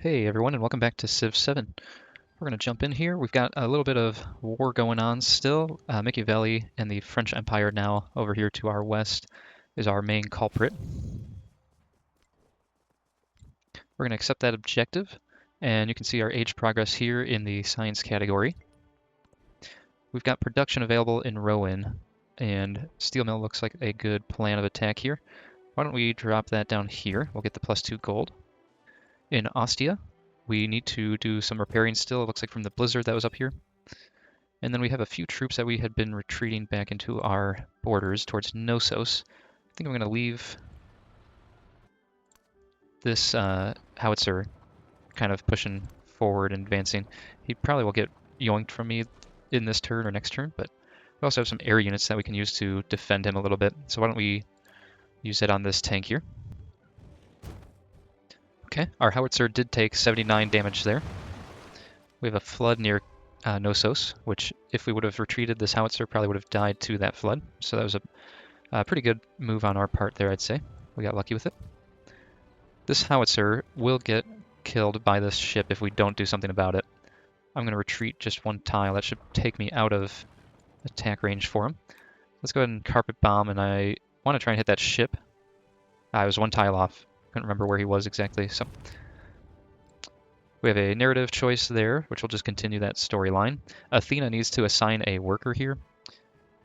Hey everyone, and welcome back to Civ 7. We're going to jump in here. We've got a little bit of war going on still. Machiavelli and the French Empire now over here to our west is our main culprit. We're going to accept that objective, and you can see our age progress here in the science category. We've got production available in Rowan, and steel mill looks like a good plan of attack here. Why don't we drop that down here? We'll get the +2 gold. In Ostia, we need to do some repairing still, it looks like from the blizzard that was up here. And then we have a few troops that we had been retreating back into our borders towards Knossos. I think I'm going to leave this howitzer kind of pushing forward and advancing. He probably will get yoinked from me in this turn or next turn, but we also have some air units that we can use to defend him a little bit. So why don't we use it on this tank here. Okay, our howitzer did take 79 damage there. We have a flood near Knossos, which if we would have retreated, this howitzer probably would have died to that flood. So that was a pretty good move on our part there, I'd say. We got lucky with it. This howitzer will get killed by this ship if we don't do something about it. I'm going to retreat just one tile. That should take me out of attack range for him. Let's go ahead and carpet bomb, and I want to try and hit that ship. I was one tile off. Couldn't remember where he was exactly, so... We have a narrative choice there, which will just continue that storyline. Athena needs to assign a worker here.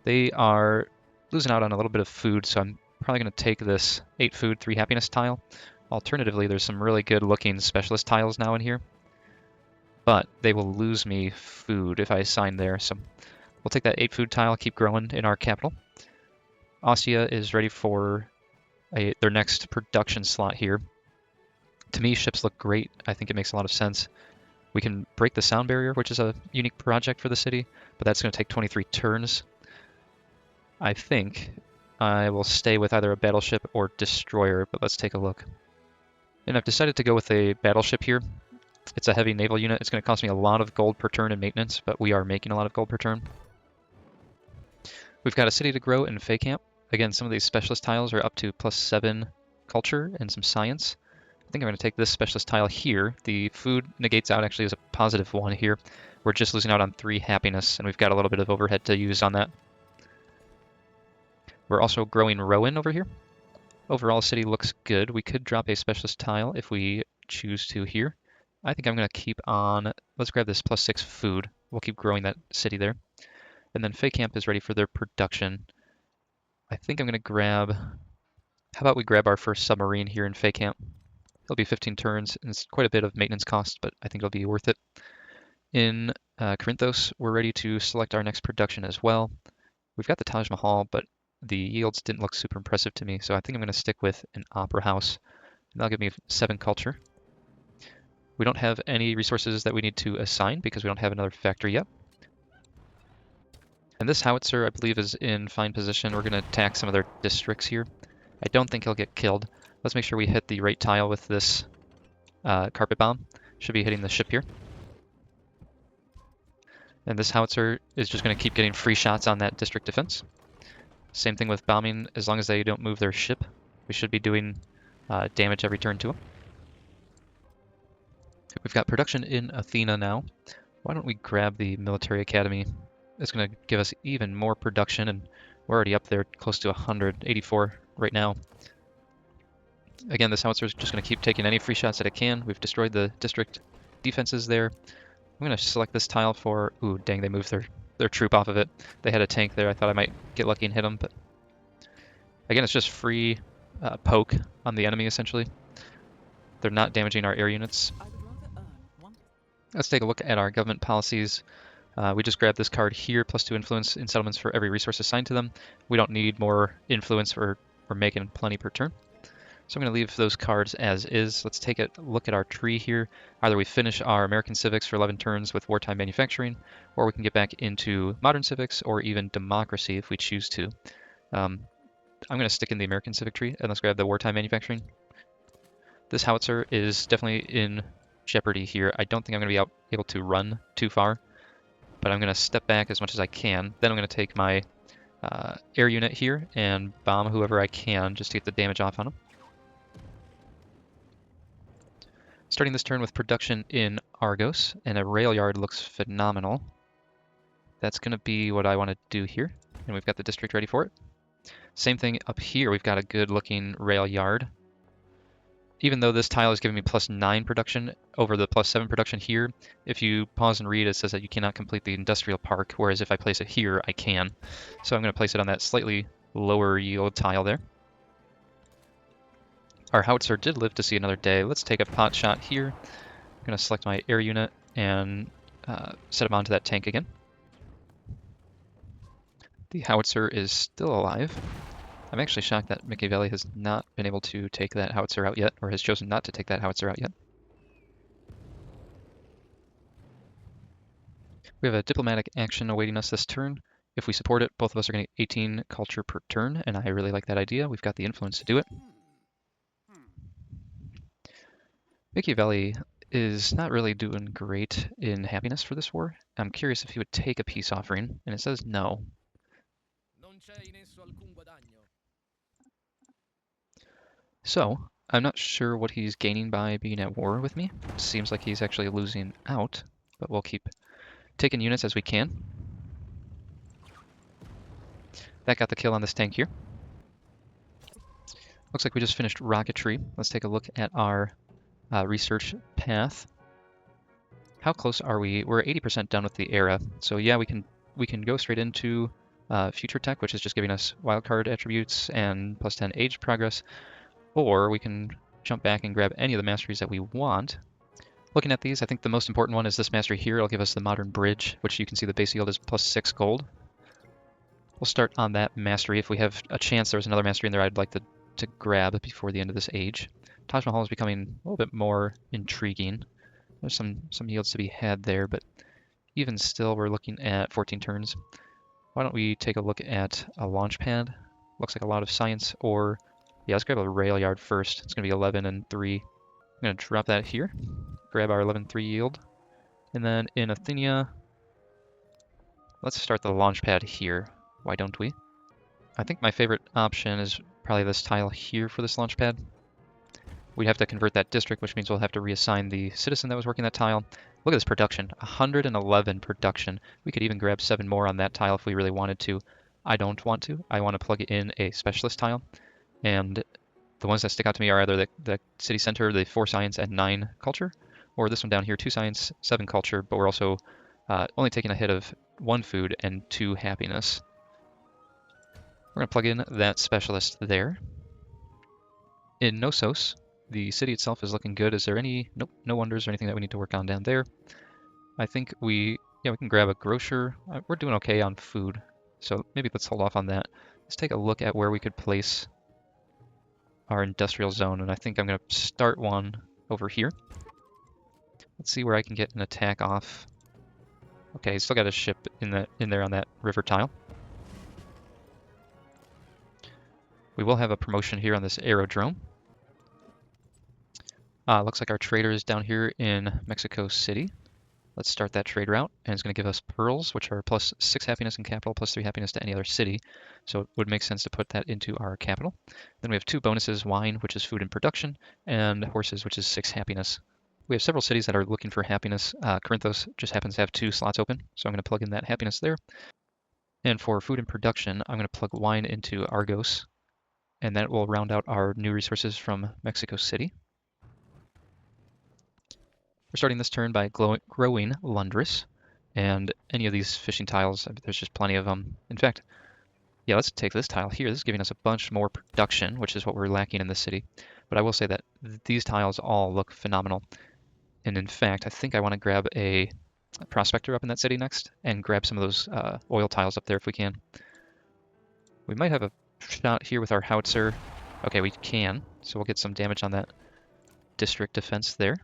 They are losing out on a little bit of food, so I'm probably going to take this 8 food, 3 happiness tile. Alternatively, there's some really good looking specialist tiles now in here, but they will lose me food if I assign there, so we'll take that 8 food tile, keep growing in our capital. Ostia is ready for their next production slot here. To me, ships look great. I think it makes a lot of sense. We can break the sound barrier, which is a unique project for the city, but that's going to take 23 turns. I think I will stay with either a battleship or destroyer, but let's take a look. And I've decided to go with a battleship here. It's a heavy naval unit. It's going to cost me a lot of gold per turn in maintenance, but we are making a lot of gold per turn. We've got a city to grow in Fey Camp. Again, some of these specialist tiles are up to +7 culture and some science. I think I'm going to take this specialist tile here. The food negates out actually as a +1 here. We're just losing out on 3 happiness, and we've got a little bit of overhead to use on that. We're also growing Rowan over here. Overall, city looks good. We could drop a specialist tile if we choose to here. I think I'm going to keep on... Let's grab this +6 food. We'll keep growing that city there. And then Fey Camp is ready for their production. I think I'm going to grab... How about we grab our first submarine here in Fey Camp? It'll be 15 turns, and it's quite a bit of maintenance cost, but I think it'll be worth it. In Corinthos, we're ready to select our next production as well. We've got the Taj Mahal, but the yields didn't look super impressive to me, so I think I'm going to stick with an opera house. And that'll give me 7 culture. We don't have any resources that we need to assign because we don't have another factory yet. And this howitzer, I believe, is in fine position. We're going to attack some of their districts here. I don't think he'll get killed. Let's make sure we hit the right tile with this carpet bomb. Should be hitting the ship here. And this howitzer is just going to keep getting free shots on that district defense. Same thing with bombing. As long as they don't move their ship, we should be doing damage every turn to them. We've got production in Athena now. Why don't we grab the military academy? It's going to give us even more production, and we're already up there close to 184 right now. Again, this howitzer is just going to keep taking any free shots that it can. We've destroyed the district defenses there. I'm going to select this tile for... Ooh, dang, they moved their troop off of it. They had a tank there. I thought I might get lucky and hit them, but... Again, it's just free poke on the enemy, essentially. They're not damaging our air units. Let's take a look at our government policies. We just grabbed this card here, +2 influence in settlements for every resource assigned to them. We don't need more influence. We're making plenty per turn. So I'm going to leave those cards as is. Let's take a look at our tree here. Either we finish our American civics for 11 turns with wartime manufacturing, or we can get back into modern civics or even democracy if we choose to. I'm going to stick in the American civic tree, and let's grab the wartime manufacturing. This howitzer is definitely in jeopardy here. I don't think I'm going to be able to run too far, but I'm going to step back as much as I can. Then I'm going to take my air unit here and bomb whoever I can just to get the damage off on them. Starting this turn with production in Argos, and a rail yard looks phenomenal. That's going to be what I want to do here, and we've got the district ready for it. Same thing up here, we've got a good looking rail yard. Even though this tile is giving me +9 production over the +7 production here, if you pause and read, it says that you cannot complete the industrial park, whereas if I place it here, I can. So I'm going to place it on that slightly lower yield tile there. Our howitzer did live to see another day. Let's take a pot shot here. I'm going to select my air unit and set him onto that tank again. The howitzer is still alive. I'm actually shocked that Machiavelli has not been able to take that howitzer out yet, or has chosen not to take that howitzer out yet. We have a diplomatic action awaiting us this turn. If we support it, both of us are getting 18 culture per turn, and I really like that idea. We've got the influence to do it. Machiavelli is not really doing great in happiness for this war. I'm curious if he would take a peace offering, and it says no. So, I'm not sure what he's gaining by being at war with me. Seems like he's actually losing out, but we'll keep taking units as we can. That got the kill on this tank here. Looks like we just finished rocketry. Let's take a look at our research path. How close are we? We're 80% done with the era. So yeah, we can go straight into future tech, which is just giving us wildcard attributes and +10 age progress, or we can jump back and grab any of the masteries that we want. Looking at these, I think the most important one is this mastery here. It'll give us the modern bridge, which you can see the base yield is +6 gold. We'll start on that mastery. If we have a chance, there's another mastery in there I'd like to grab before the end of this age. Taj Mahal is becoming a little bit more intriguing. There's some yields to be had there, but even still, we're looking at 14 turns. Why don't we take a look at a launch pad? Looks like a lot of science, or yeah, let's grab a rail yard first. It's going to be 11 and 3. I'm going to drop that here, grab our 11-3 yield, and then in Athenia, let's start the launch pad here. Why don't we? I think my favorite option is probably this tile here for this launch pad. We'd have to convert that district, which means we'll have to reassign the citizen that was working that tile. Look at this production, 111 production. We could even grab 7 more on that tile if we really wanted to. I don't want to. I want to plug in a specialist tile. And the ones that stick out to me are either the city center, the 4 science and 9 culture, or this one down here, 2 science, 7 culture, but we're also only taking a hit of 1 food and 2 happiness. We're going to plug in that specialist there. In Knossos, the city itself is looking good. Is there any, nope, no wonders or anything that we need to work on down there? I think we can grab a grocer. We're doing okay on food, so maybe let's hold off on that. Let's take a look at where we could place our industrial zone, and I think I'm going to start one over here. Let's see where I can get an attack off. Okay, he's still got a ship in there on that river tile. We will have a promotion here on this aerodrome. Looks like our trader is down here in Mexico City. Let's start that trade route, and it's going to give us pearls, which are +6 happiness in capital, +3 happiness to any other city. So it would make sense to put that into our capital. Then we have 2 bonuses, wine, which is food and production, and horses, which is 6 happiness. We have several cities that are looking for happiness. Corinthos just happens to have 2 slots open, so I'm going to plug in that happiness there. And for food and production, I'm going to plug wine into Argos, and that will round out our new resources from Mexico City. We're starting this turn by growing Lundris, and any of these fishing tiles, there's just plenty of them. In fact, yeah, let's take this tile here. This is giving us a bunch more production, which is what we're lacking in the city. But I will say that these tiles all look phenomenal. And in fact, I think I want to grab a prospector up in that city next and grab some of those oil tiles up there if we can. We might have a shot here with our howitzer. Okay, we can. So we'll get some damage on that district defense there.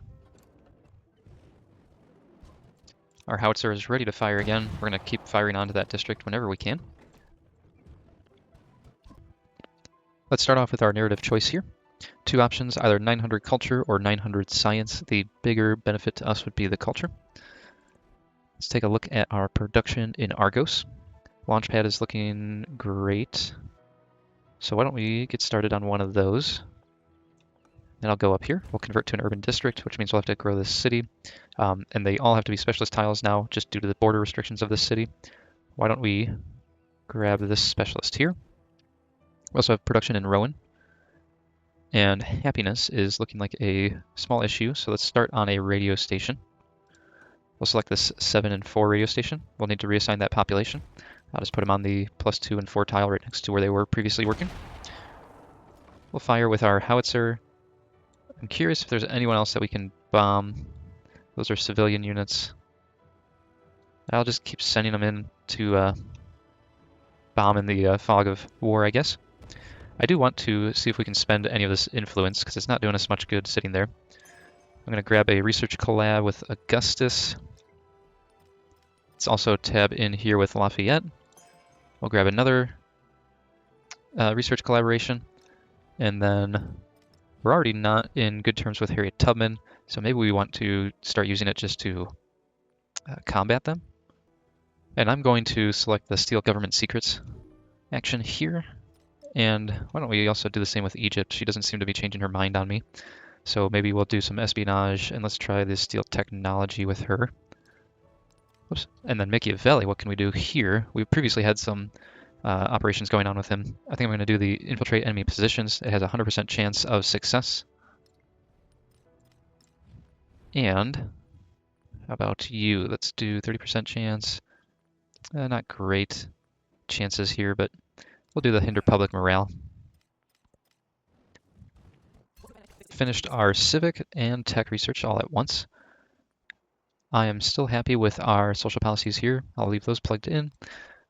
Our howitzer is ready to fire again. We're going to keep firing onto that district whenever we can. Let's start off with our narrative choice here. 2 options, either 900 culture or 900 science. The bigger benefit to us would be the culture. Let's take a look at our production in Argos. Launchpad is looking great. So why don't we get started on one of those. And I'll go up here. We'll convert to an urban district, which means we'll have to grow this city. And they all have to be specialist tiles now, just due to the border restrictions of this city. Why don't we grab this specialist here? We also have production in Rowan. And happiness is looking like a small issue, so let's start on a radio station. We'll select this 7 and 4 radio station. We'll need to reassign that population. I'll just put them on the +2 and 4 tile right next to where they were previously working. We'll fire with our howitzer. I'm curious if there's anyone else that we can bomb. Those are civilian units. I'll just keep sending them in to bomb in the fog of war, I guess. I do want to see if we can spend any of this influence, because it's not doing us much good sitting there. I'm going to grab a research collab with Augustus. Let's also tab in here with Lafayette. We'll grab another research collaboration. And then we're already not in good terms with Harriet Tubman, so maybe we want to start using it just to combat them. And I'm going to select the Steal Government Secrets action here. And why don't we also do the same with Egypt? She doesn't seem to be changing her mind on me. So maybe we'll do some espionage, and let's try this Steal Technology with her. Oops. And then Machiavelli, what can we do here? We previously had some operations going on with him. I think I'm going to do the Infiltrate Enemy Positions. It has a 100% chance of success. And how about you? Let's do 30% chance. Not great chances here, but we'll do the Hinder Public Morale. Finished our civic and tech research all at once. I am still happy with our social policies here. I'll leave those plugged in.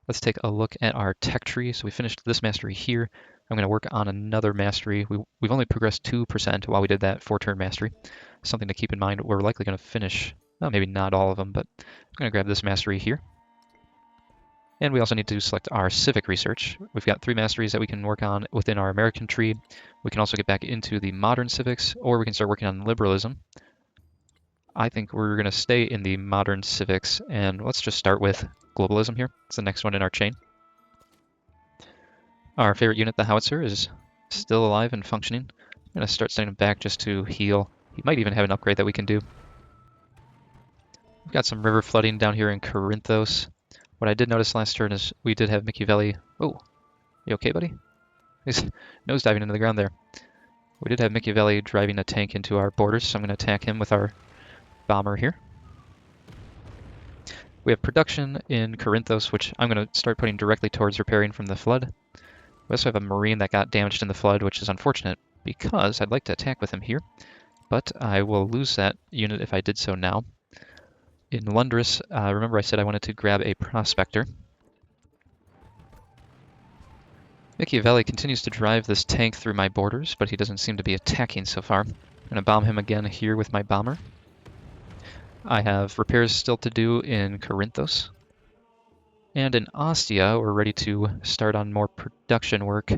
Let's take a look at our tech tree. So we finished this mastery here. I'm going to work on another mastery. We've only progressed 2% while we did that 4-turn mastery. Something to keep in mind. We're likely going to finish, well, maybe not all of them, but I'm going to grab this mastery here. And we also need to select our civic research. We've got 3 masteries that we can work on within our American tree. We can also get back into the modern civics, or we can start working on liberalism. I think we're going to stay in the modern civics, and let's just start with globalism here. It's the next one in our chain. Our favorite unit, the howitzer, is still alive and functioning. I'm going to start sending him back just to heal. He might even have an upgrade that we can do. We've got some river flooding down here in Corinthos. What I did notice last turn is we did have Machiavelli. Oh, you okay, buddy? He's nosediving into the ground there. We did have Machiavelli driving a tank into our borders, so I'm going to attack him with our bomber here. We have production in Corinthos, which I'm going to start putting directly towards repairing from the flood. We also have a marine that got damaged in the flood, which is unfortunate because I'd like to attack with him here, but I will lose that unit if I did so now. In Lundris, remember I said I wanted to grab a prospector. Machiavelli continues to drive this tank through my borders, but he doesn't seem to be attacking so far. I'm going to bomb him again here with my bomber. I have repairs still to do in Corinthos. And in Ostia, we're ready to start on more production work.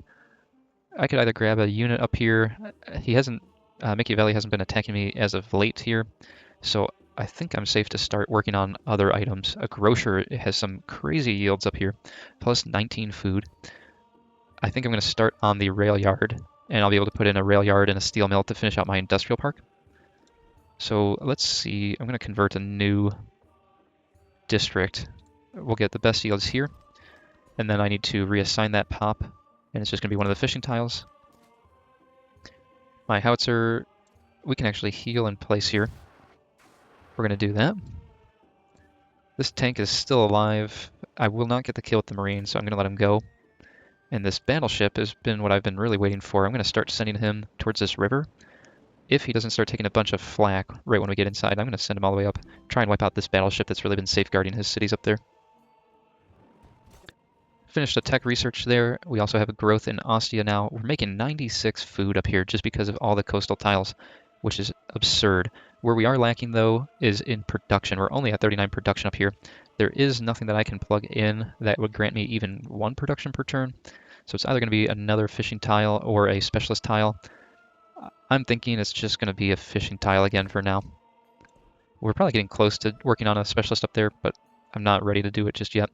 I could either grab a unit up here. Machiavelli hasn't been attacking me as of late here, so I think I'm safe to start working on other items. A grocer has some crazy yields up here, plus 19 food. I think I'm going to start on the rail yard, and I'll be able to put in a rail yard and a steel mill to finish out my industrial park. So let's see, I'm going to convert a new district. We'll get the best yields here, and then I need to reassign that pop, and it's just going to be one of the fishing tiles. My howitzer, we can actually heal in place here. We're going to do that. This tank is still alive. I will not get the kill with the marine, so I'm going to let him go. And this battleship has been what I've been really waiting for. I'm going to start sending him towards this river. If he doesn't start taking a bunch of flak right when we get inside, I'm going to send him all the way up, try and wipe out this battleship that's really been safeguarding his cities up there. Finished a tech research there. We also have a growth in Ostia now. We're making 96 food up here just because of all the coastal tiles, which is absurd. Where we are lacking, though, is in production. We're only at 39 production up here. There is nothing that I can plug in that would grant me even 1 production per turn. So it's either going to be another fishing tile or a specialist tile. I'm thinking it's just going to be a fishing tile again for now. We're probably getting close to working on a specialist up there, but I'm not ready to do it just yet.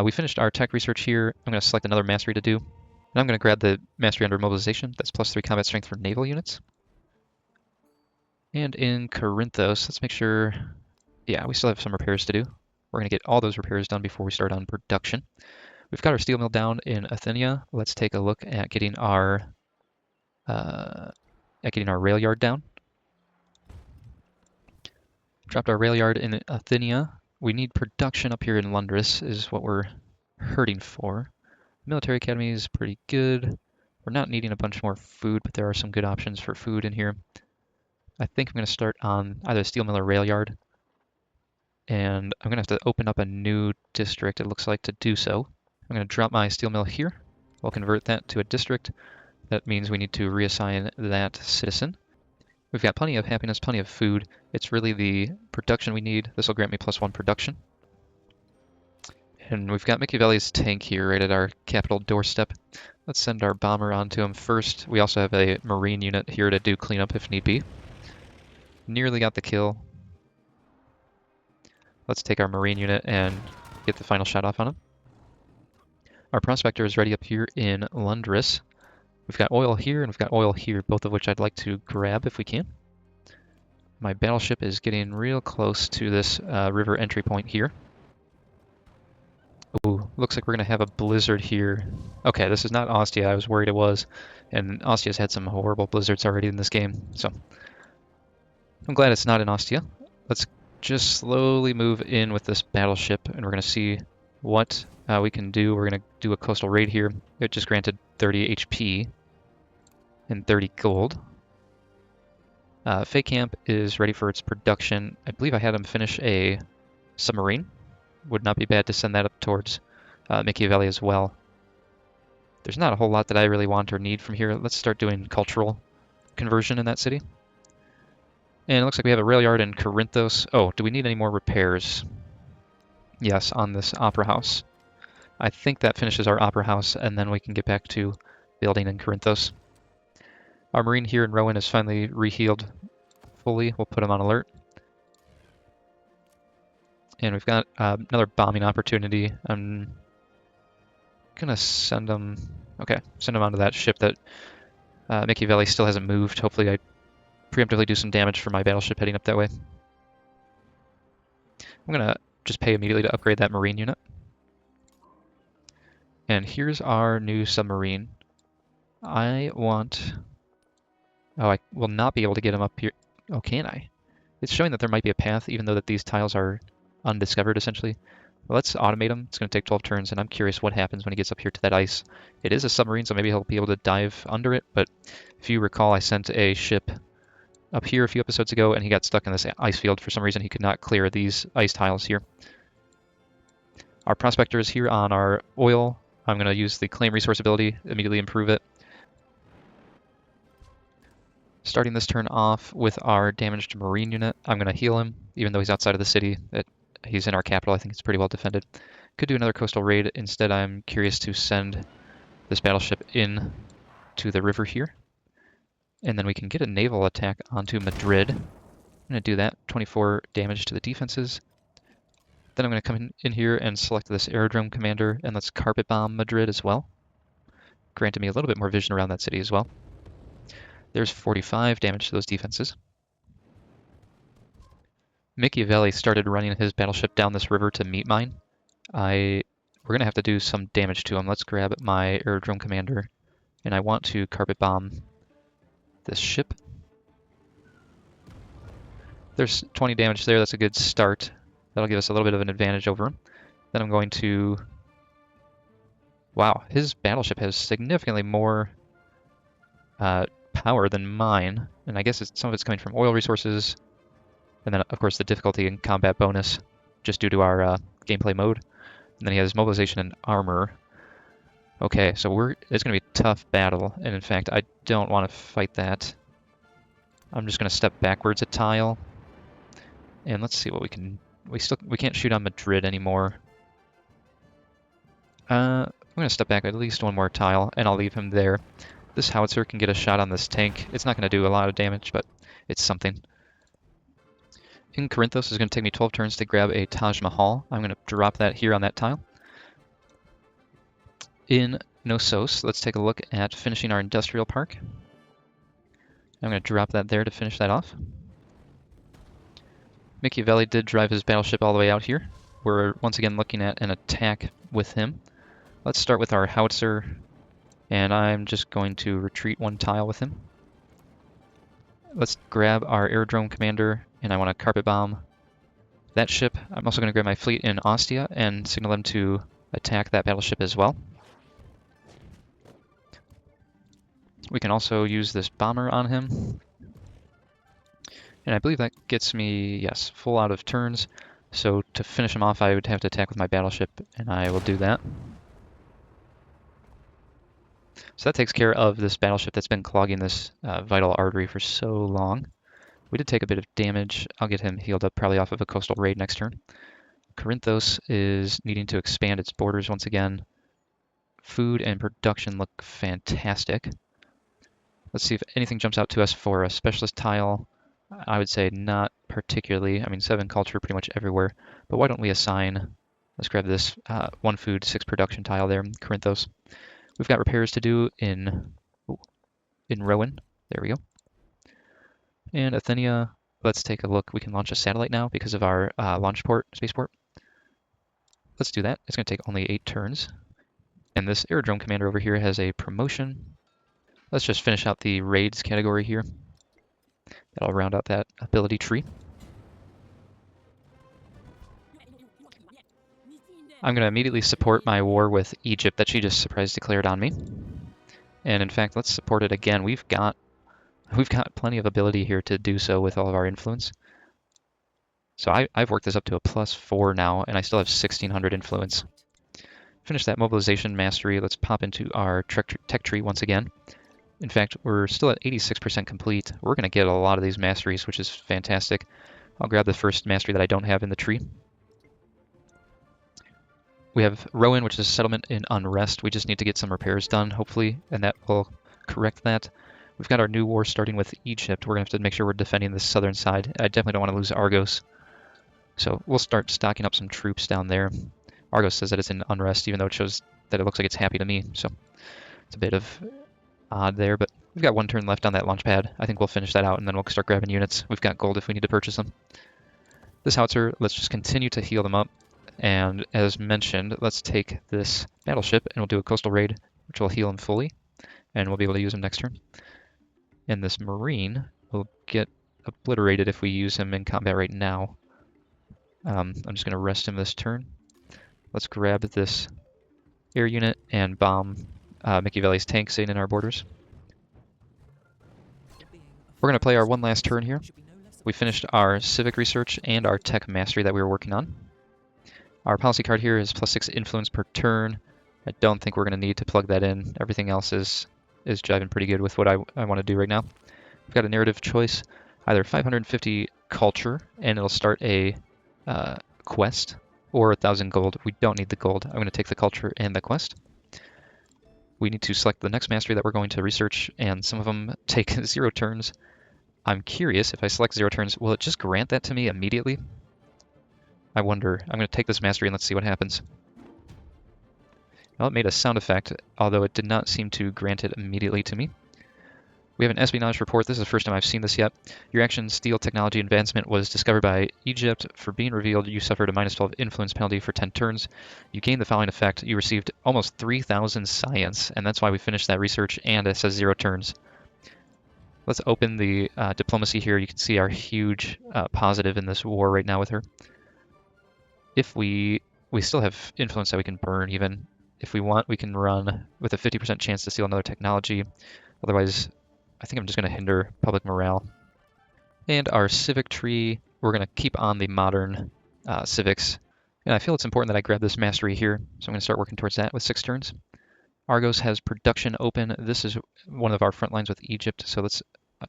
We finished our tech research here. I'm going to select another mastery to do. And I'm going to grab the mastery under mobilization. That's +3 combat strength for naval units. And in Corinthos, let's make sure, yeah, we still have some repairs to do. We're going to get all those repairs done before we start on production. We've got our steel mill down in Athenia. Let's take a look at getting our rail yard down. Dropped our rail yard in Athenia. We need production up here in Lundris is what we're hurting for. Military Academy is pretty good. We're not needing a bunch more food, but there are some good options for food in here. I think I'm going to start on either a steel mill or rail yard. And I'm going to have to open up a new district, it looks like, to do so. I'm going to drop my steel mill here. We'll convert that to a district. That means we need to reassign that citizen. We've got plenty of happiness, plenty of food. It's really the production we need. This will grant me +1 production. And we've got Machiavelli's tank here right at our capital doorstep. Let's send our bomber onto him first. We also have a marine unit here to do cleanup if need be. Nearly got the kill. Let's take our marine unit and get the final shot off on him. Our prospector is ready up here in Lundris. We've got oil here and we've got oil here, both of which I'd like to grab if we can. My battleship is getting real close to this river entry point here. Ooh, looks like we're going to have a blizzard here. Okay, this is not Ostia. I was worried it was. And Ostia's had some horrible blizzards already in this game, so I'm glad it's not in Ostia. Let's just slowly move in with this battleship, and we're going to see what we can do. We're going to do a coastal raid here. It just granted 30 HP and 30 gold. Fake Camp is ready for its production. I believe I had him finish a submarine. Would not be bad to send that up towards Machiavelli as well. There's not a whole lot that I really want or need from here. Let's start doing cultural conversion in that city. And it looks like we have a rail yard in Corinthos. Oh, do we need any more repairs? Yes, on this opera house. I think that finishes our opera house, and then we can get back to building in Corinthos. Our marine here in Rowan is finally rehealed fully. We'll put him on alert. And we've got another bombing opportunity. I'm gonna send him. Okay, send him onto that ship that Machiavelli still hasn't moved. Hopefully, I preemptively do some damage for my battleship heading up that way. I'm gonna just pay immediately to upgrade that marine unit. And here's our new submarine. I want. Oh, I will not be able to get him up here. Oh, can I? It's showing that there might be a path, even though that these tiles are undiscovered, essentially. Well, let's automate him. It's going to take 12 turns, and I'm curious what happens when he gets up here to that ice. It is a submarine, so maybe he'll be able to dive under it, but if you recall, I sent a ship up here a few episodes ago, and he got stuck in this ice field. For some reason, he could not clear these ice tiles here. Our prospector is here on our oil. I'm going to use the claim resource ability, immediately improve it. Starting this turn off with our damaged marine unit. I'm going to heal him, even though he's outside of the city. He's in our capital. I think it's pretty well defended. Could do another coastal raid. Instead, I'm curious to send this battleship in to the river here. And then we can get a naval attack onto Madrid. I'm going to do that. 24 damage to the defenses. Then I'm going to come in here and select this aerodrome commander, and let's carpet bomb Madrid as well. Granted me a little bit more vision around that city as well. There's 45 damage to those defenses. Machiavelli started running his battleship down this river to meet mine. We're going to have to do some damage to him. Let's grab my aerodrome commander, and I want to carpet bomb this ship. There's 20 damage there. That's a good start. That'll give us a little bit of an advantage over him. Then I'm going to... Wow, his battleship has significantly more power than mine, and I guess some of it's coming from oil resources, and then of course the difficulty and combat bonus just due to our gameplay mode. And then he has mobilization and armor. Okay, so it's going to be a tough battle, and in fact I don't want to fight that. I'm just going to step backwards a tile, and let's see what we can. We can't shoot on Madrid anymore. I'm going to step back at least one more tile, and I'll leave him there. This howitzer can get a shot on this tank. It's not going to do a lot of damage, but it's something. In Corinthos, it's going to take me 12 turns to grab a Taj Mahal. I'm going to drop that here on that tile. In Knossos, let's take a look at finishing our industrial park. I'm going to drop that there to finish that off. Machiavelli did drive his battleship all the way out here. We're once again looking at an attack with him. Let's start with our howitzer, and I'm just going to retreat one tile with him. Let's grab our aerodrome commander, and I want to carpet bomb that ship. I'm also going to grab my fleet in Ostia and signal them to attack that battleship as well. We can also use this bomber on him. And I believe that gets me, yes, full out of turns. So to finish him off, I would have to attack with my battleship, and I will do that. So that takes care of this battleship that's been clogging this vital artery for so long. We did take a bit of damage. I'll get him healed up probably off of a coastal raid next turn. Corinthos is needing to expand its borders once again. Food and production look fantastic. Let's see if anything jumps out to us for a specialist tile. I would say not particularly. I mean, 7 culture pretty much everywhere. But why don't we assign, let's grab this 1 food, 6 production tile there, Corinthos. We've got repairs to do in Rowan. There we go. And Athenia, let's take a look. We can launch a satellite now because of our launch port, spaceport. Let's do that. It's going to take only 8 turns. And this aerodrome commander over here has a promotion. Let's just finish out the raids category here. That'll round out that ability tree. I'm going to immediately support my war with Egypt that she just surprise declared on me. And in fact, let's support it again. We've got plenty of ability here to do so with all of our influence. So I've worked this up to a +4 now, and I still have 1600 influence. Finish that mobilization mastery. Let's pop into our tech tree once again. In fact, we're still at 86% complete. We're going to get a lot of these masteries, which is fantastic. I'll grab the first mastery that I don't have in the tree. We have Rowan, which is a settlement in unrest. We just need to get some repairs done, hopefully, and that will correct that. We've got our new war starting with Egypt. We're going to have to make sure we're defending the southern side. I definitely don't want to lose Argos. So we'll start stocking up some troops down there. Argos says that it's in unrest, even though it shows that it looks like it's happy to me. So it's a bit of odd there, but we've got 1 turn left on that launch pad. I think we'll finish that out, and then we'll start grabbing units. We've got gold if we need to purchase them. This howitzer, let's just continue to heal them up. And as mentioned, let's take this battleship, and we'll do a coastal raid, which will heal him fully, and we'll be able to use him next turn. And this marine will get obliterated if we use him in combat right now. I'm just going to rest him this turn. Let's grab this air unit and bomb Machiavelli's tank sitting in our borders. We're going to play our one last turn here. We finished our civic research and our tech mastery that we were working on. Our policy card here is +6 influence per turn. I don't think we're going to need to plug that in. Everything else is jiving pretty good with what I want to do right now. We've got a narrative choice, either 550 culture, and it'll start a quest, or 1,000 gold. We don't need the gold. I'm going to take the culture and the quest. We need to select the next mastery that we're going to research, and some of them take 0 turns. I'm curious, if I select 0 turns, will it just grant that to me immediately? I wonder. I'm going to take this mastery and let's see what happens. Well, it made a sound effect, although it did not seem to grant it immediately to me. We have an espionage report. This is the first time I've seen this yet. Your action, Steel Technology Advancement, was discovered by Egypt. For being revealed, you suffered a -12 influence penalty for 10 turns. You gained the following effect. You received almost 3,000 science, and that's why we finished that research, and it says 0 turns. Let's open the diplomacy here. You can see our huge positive in this war right now with her. If we still have influence that we can burn even. If we want, we can run with a 50% chance to steal another technology. Otherwise, I think I'm just going to hinder public morale. And our civic tree, we're going to keep on the modern civics. And I feel it's important that I grab this mastery here, so I'm going to start working towards that with 6 turns. Argos has production open. This is one of our front lines with Egypt, so let's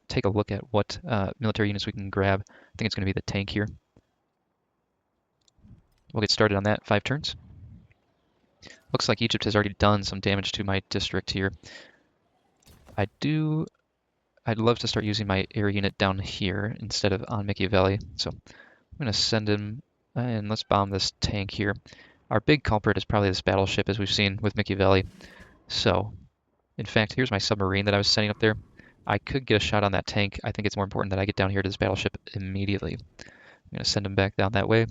take a look at what military units we can grab. I think it's going to be the tank here. We'll get started on that, 5 turns. Looks like Egypt has already done some damage to my district here. I'd love to start using my air unit down here instead of on Machiavelli. So I'm going to send him, and let's bomb this tank here. Our big culprit is probably this battleship, as we've seen with Machiavelli. So, in fact, here's my submarine that I was setting up there. I could get a shot on that tank. I think it's more important that I get down here to this battleship immediately. going to send him back down that way.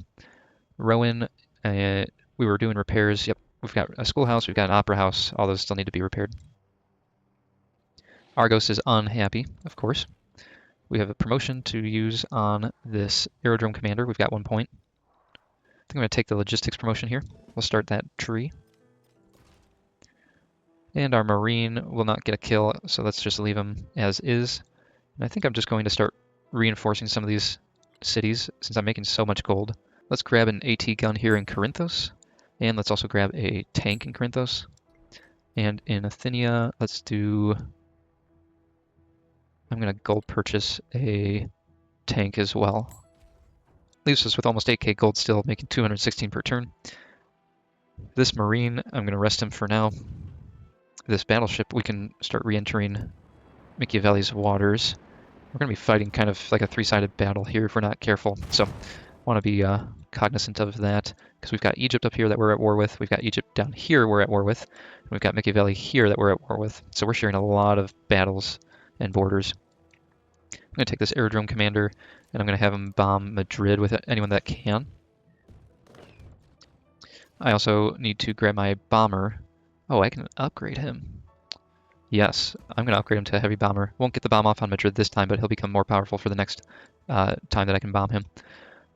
Rowan, we were doing repairs. Yep, we've got a schoolhouse, we've got an opera house. All those still need to be repaired. Argos is unhappy, of course. We have a promotion to use on this aerodrome commander. We've got 1 point. I think I'm going to take the logistics promotion here. We'll start that tree. And our marine will not get a kill, so let's just leave him as is. And I think I'm just going to start reinforcing some of these cities since I'm making so much gold. Let's grab an AT gun here in Corinthos. And let's also grab a tank in Corinthos. And in Athenia, let's do... I'm going to gold purchase a tank as well. Leaves us with almost 8k gold still, making 216 per turn. This marine, I'm going to rest him for now. This battleship, we can start re-entering Machiavelli's waters. We're going to be fighting kind of like a three-sided battle here if we're not careful. So I want to be cognizant of that because we've got Egypt up here that we're at war with. We've got Egypt down here we're at war with. And we've got Machiavelli here that we're at war with. So we're sharing a lot of battles and borders. I'm going to take this aerodrome commander and I'm going to have him bomb Madrid with anyone that can. I also need to grab my bomber. Oh, I can upgrade him. Yes, I'm going to upgrade him to a heavy bomber. Won't get the bomb off on Madrid this time, but he'll become more powerful for the next time that I can bomb him.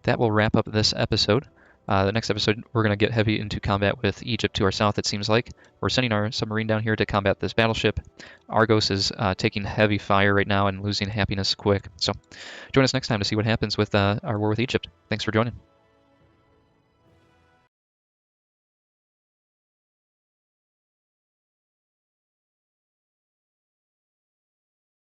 That will wrap up this episode. The next episode, we're going to get heavy into combat with Egypt to our south, it seems like. We're sending our submarine down here to combat this battleship. Argos is taking heavy fire right now and losing happiness quick. So join us next time to see what happens with our war with Egypt. Thanks for joining.